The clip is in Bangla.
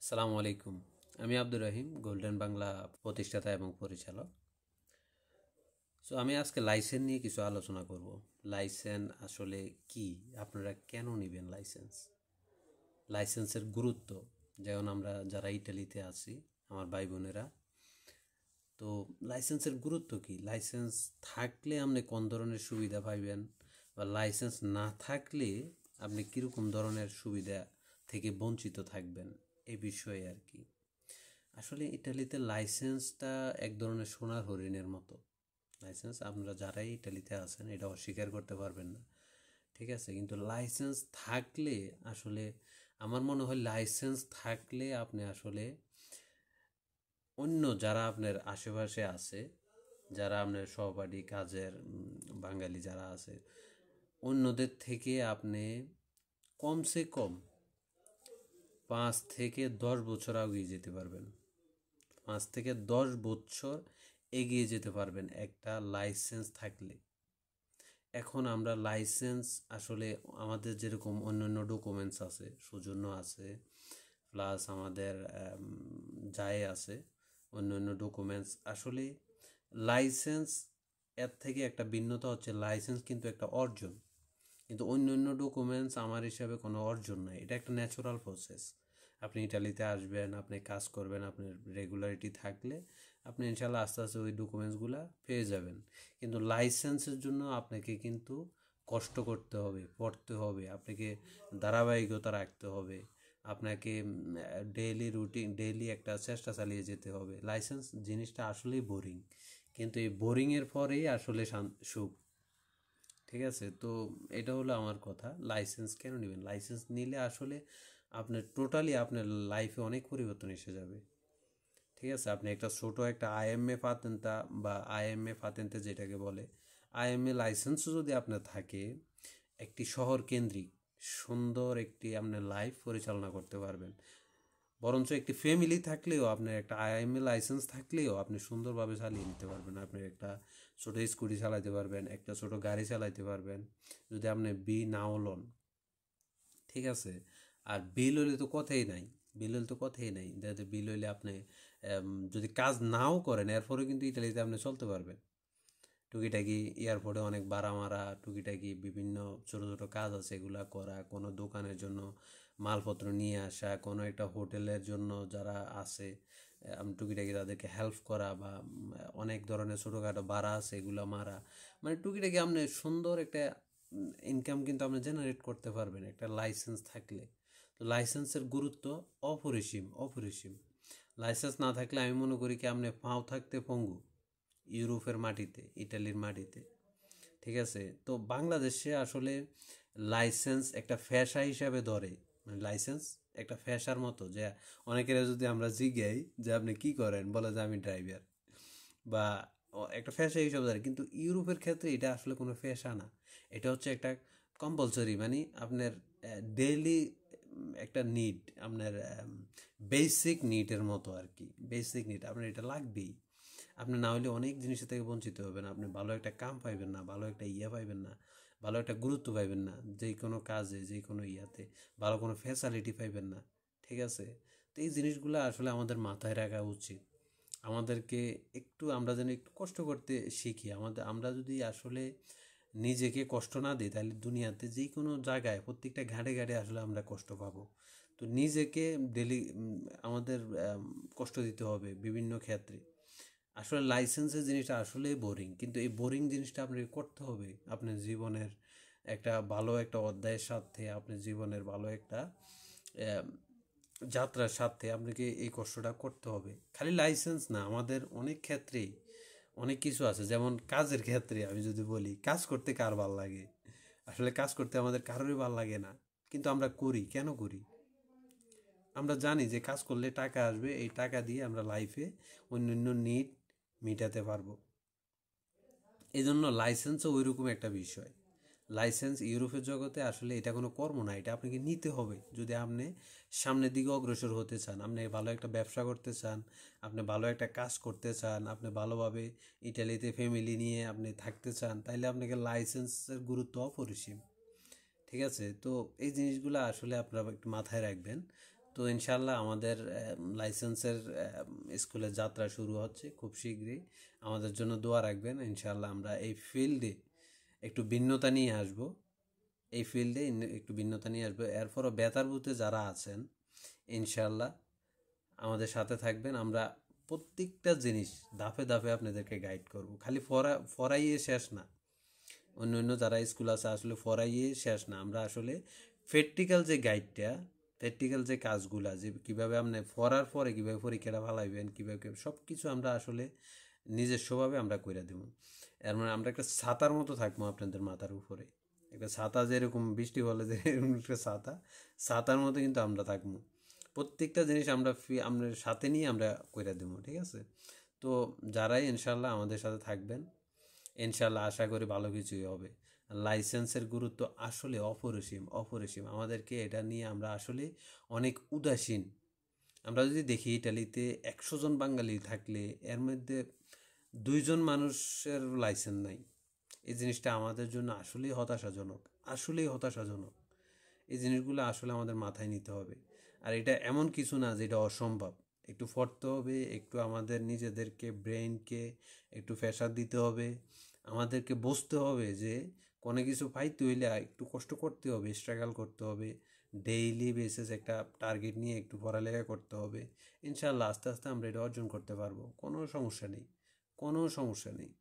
আসসালামু আলাইকুম। আমি আব্দুর রহিম, গোল্ডেন বাংলা প্রতিষ্ঠাতা এবং পরিচালক। আমি আজকে লাইসেন্স নিয়ে কিছু আলোচনা করব। লাইসেন্স আসলে কি, আপনারা কেন নেবেন লাইসেন্স, লাইসেন্সের গুরুত্ব। যেমন আমরা যারা ইটালিতে আছি, আমার ভাই বোনেরা, তো লাইসেন্সের গুরুত্ব কি, লাইসেন্স থাকলে আপনি কোন ধরনের সুবিধা পাইবেন, বা লাইসেন্স না থাকলে আপনি কীরকম ধরনের সুবিধা থেকে বঞ্চিত থাকবেন, এই বিষয়ে আর কি। আসলে ইটালিতে লাইসেন্সটা এক ধরনের সোনার হরিণের মতো। লাইসেন্স, আপনারা যারাই ইটালিতে আছেন এটা অস্বীকার করতে পারবেন না, ঠিক আছে? কিন্তু লাইসেন্স থাকলে আসলে আমার মনে হয় লাইসেন্স থাকলে আপনি আসলে অন্য যারা আপনার আশেপাশে আছে, যারা আপনার সহপাঠী কাজের বাঙালি যারা আছে, অন্যদের থেকে আপনি কমসে কম 5 থেকে 10 বছর এগিয়ে যেতে পারবেন। 5 থেকে 10 বছর এগিয়ে যেতে পারবেন একটা লাইসেন্স থাকলে। এখন আমরা লাইসেন্স আসলে আমাদের যেরকম অন্যান্য ডকুমেন্টস আছে, সৌজন্য আছে, প্লাস আমাদের যায় আছে, অন্যান্য ডকুমেন্টস আসলে লাইসেন্স এর থেকে একটা ভিন্নতা হচ্ছে লাইসেন্স কিন্তু একটা অর্জন, কিন্তু অন্যান্য ডকুমেন্টস আমার হিসাবে কোনো অর্জন নাই, এটা একটা ন্যাচারাল প্রসেস। আপনি ইটালিতে আসবেন, আপনি কাজ করবেন, আপনার রেগুলারিটি থাকলে আপনি ইনশাল্লাহ আস্তে আস্তে ওই ডকুমেন্টসগুলো পেয়ে যাবেন। কিন্তু লাইসেন্সের জন্য আপনাকে কিন্তু কষ্ট করতে হবে, পড়তে হবে, আপনাকে ধারাবাহিকতা রাখতে হবে, আপনাকে ডেইলি একটা চেষ্টা চালিয়ে যেতে হবে। লাইসেন্স জিনিসটা আসলেই বোরিং, কিন্তু এই বোরিংয়ের পরেই আসলে সুখ, ঠিক আছে? তো এটা হলো আমার কথা। লাইসেন্স কেন নেবেন, লাইসেন্স নিলে আসলে আপনার টোটালি আপনার লাইফে অনেক পরিবর্তন এসে যাবে, ঠিক আছে? আপনি একটা ছোট একটা আইএমএ ফাতেন্তা বা আইএমএ ফাতেন্তে যেটাকে বলে, আইএমএ লাইসেন্সও যদি আপনার থাকে, একটি শহর কেন্দ্রিক সুন্দর একটি আপনার লাইফ পরিচালনা করতে পারবেন। বরঞ্চ একটি ফ্যামিলি থাকলেও আপনার একটা আইএমএ লাইসেন্স থাকলেও আপনি সুন্দরভাবে চালিয়ে নিতে পারবেন। আপনি একটা ছোটো স্কুটি চালাতে পারবেন, একটা ছোটো গাড়ি চালাতে পারবেন, যদি আপনি বি নাও লন, ঠিক আছে? আর বিল হইলে তো কথাই নাই, বিল হইলে তো কথাই নাই। যাতে বিল হইলে আপনি যদি কাজ নাও করেন এরপরে কিন্তু ইটালিতে আপনি চলতে পারবেন। টুকিটাকি এয়ারপোর্টে অনেক ভাড়া মারা, টুকিটাকি বিভিন্ন ছোটো ছোটো কাজ আছে এগুলা করা, কোনো দোকানের জন্য মালপত্র নিয়ে আসা, কোনো একটা হোটেলের জন্য যারা আছে টুকিটাকি তাদেরকে হেল্প করা, বা অনেক ধরনের ছোটোখাটো ভাড়া আছে এগুলো মারা, মানে টুকিটাকি আপনি সুন্দর একটা ইনকাম কিন্তু আপনি জেনারেট করতে পারবেন একটা লাইসেন্স থাকলে। তো লাইসেন্সের গুরুত্ব অপরিসীম, অপরিসীম। লাইসেন্স না থাকলে আমি মনে করি কি আপনি পাও থাকতে পঙ্গু ইউরোপের মাটিতে, ইটালির মাটিতে, ঠিক আছে? তো বাংলাদেশে আসলে লাইসেন্স একটা পেশা হিসাবে ধরে, মানে লাইসেন্স একটা পেশার মতো, যে অনেকের যদি আমরা জিজ্ঞাই যে আপনি কি করেন, বলে যে আমি ড্রাইভার, বা একটা পেশা হিসাবে ধরে। কিন্তু ইউরোপের ক্ষেত্রে এটা আসলে কোনো পেশা না, এটা হচ্ছে একটা কম্পালসরি, মানে আপনার ডেইলি একটা নিড, আপনার বেসিক নিডের মতো আর কি। বেসিক নিড আপনার এটা লাগবেই, আপনি না হলে অনেক জিনিসের থেকে বঞ্চিত হবেন, আপনি ভালো একটা কাম পাইবেন না, ভালো একটা পাইবেন না, ভালো একটা গুরুত্ব পাইবেন না, যে কোনো কাজে যে কোনো ভালো কোনো ফ্যাসিলিটি পাইবেন না, ঠিক আছে? তো এই জিনিসগুলো আসলে আমাদের মাথায় রাখা উচিত। আমাদেরকে একটু, আমরা যেন একটু কষ্ট করতে শিখি। আমরা যদি আসলে নিজেকে কষ্ট না দিই, তাহলে দুনিয়াতে যে কোনো জায়গায় প্রত্যেকটা ঘাটে ঘাটে আসলে আমরা কষ্ট পাবো। তো নিজেকে ডেলি আমাদের কষ্ট দিতে হবে বিভিন্ন ক্ষেত্রে। আসলে লাইসেন্সের জিনিসটা আসলেই বোরিং, কিন্তু এই বোরিং জিনিসটা আপনাকে করতে হবে আপনার জীবনের একটা ভালো একটা অধ্যায়ের সাথে, আপনার জীবনের ভালো একটা যাত্রার সাথে আপনাকে এই কষ্টটা করতে হবে। খালি লাইসেন্স না, আমাদের অনেক ক্ষেত্রেই অনেক কিছু আছে। যেমন কাজের ক্ষেত্রে আমি যদি বলি, কাজ করতে কার ভাল লাগে? আসলে কাজ করতে আমাদের কারোরই ভাল লাগে না, কিন্তু আমরা করি। কেন করি? আমরা জানি যে কাজ করলে টাকা আসবে, এই টাকা দিয়ে আমরা লাইফে অন্যান্য নিড মেটাতে পারবো। এই জন্য লাইসেন্সও ওই রকম একটা বিষয়। লাইসেন্স ইউরোপের জগতে আসলে এটা কোনো কর্ম না, এটা আপনাকে নিতে হবে যদি আপনি সামনের দিকে অগ্রসর হতে চান, আপনি ভালো একটা ব্যবসা করতে চান, আপনি ভালো একটা কাজ করতে চান, আপনি ভালোভাবে ইটালিতে ফ্যামিলি নিয়ে আপনি থাকতে চান, তাইলে আপনাকে লাইসেন্সের গুরুত্ব অপরিসীম, ঠিক আছে? তো এই জিনিসগুলো আসলে আপনারা একটু মাথায় রাখবেন। তো ইনশাল্লাহ আমাদের লাইসেন্সের স্কুলের যাত্রা শুরু হচ্ছে খুব শীঘ্রই। আমাদের জন্য দোয়া রাখবেন। ইনশাল্লাহ আমরা এই ফিল্ডে একটু ভিন্নতা নিয়ে আসব। একটু ভিন্নতা নিয়ে আসবো। এরপরও বেতার বুথে যারা আছেন ইনশাল্লাহ আমাদের সাথে থাকবেন। আমরা প্রত্যেকটা জিনিস ধাপে ধাপে আপনাদেরকে গাইড করব। খালি ফরাইয়ে শেষ না। অন্য অন্য যারা স্কুল আছে আসলে ফরাইয়ে শেষ না। আমরা আসলে প্র্যাকটিক্যাল যে গাইডটা, প্র্যাকটিক্যাল যে কাজগুলা, যে কীভাবে আপনি ফরার পরে কীভাবে পরীক্ষাটা ভালাইবেন, কীভাবে সব কিছু আমরা আসলে নিজস্বভাবে আমরা করে দেবো। এর মানে আমরা একটা ছাতার মতো থাকবো আপনাদের মাথার উপরে। একটা ছাতা যেরকম বৃষ্টি হলে যে একটা ছাতার মতো কিন্তু আমরা থাকবো। প্রত্যেকটা জিনিস আমরা আমরা সাথে নিয়ে আমরা করে দেবো, ঠিক আছে? তো যারাই ইনশাল্লাহ আমাদের সাথে থাকবেন, ইনশাল্লাহ আশা করি ভালো কিছুই হবে। লাইসেন্সের গুরুত্ব আসলে অপরিসীম। আমাদেরকে এটা নিয়ে আমরা আসলে অনেক উদাসীন। আমরা যদি দেখি ইটালিতে 100 জন বাঙালি থাকলে এর মধ্যে 2 জন মানুষের লাইসেন্স নাই। এই জিনিসটা আমাদের জন্য আসলেই হতাশাজনক। এই জিনিসগুলো আসলে আমাদের মাথায় নিতে হবে। আর এটা এমন কিছু না যে এটা অসম্ভব। একটু পড়তে হবে, একটু আমাদের নিজেদেরকে ব্রেইনকে একটু প্রেশার দিতে হবে। আমাদেরকে বুঝতে হবে যে কোনো কিছু পাইতে হইলে একটু কষ্ট করতে হবে, স্ট্রাগল করতে হবে। ডেইলি বেসিস একটা টার্গেট নিয়ে একটু পড়ালেখা করতে হবে। ইনশাআল্লাহ আস্তে আস্তে আমরা এটা অর্জন করতে পারবো। কোনো সমস্যা নেই।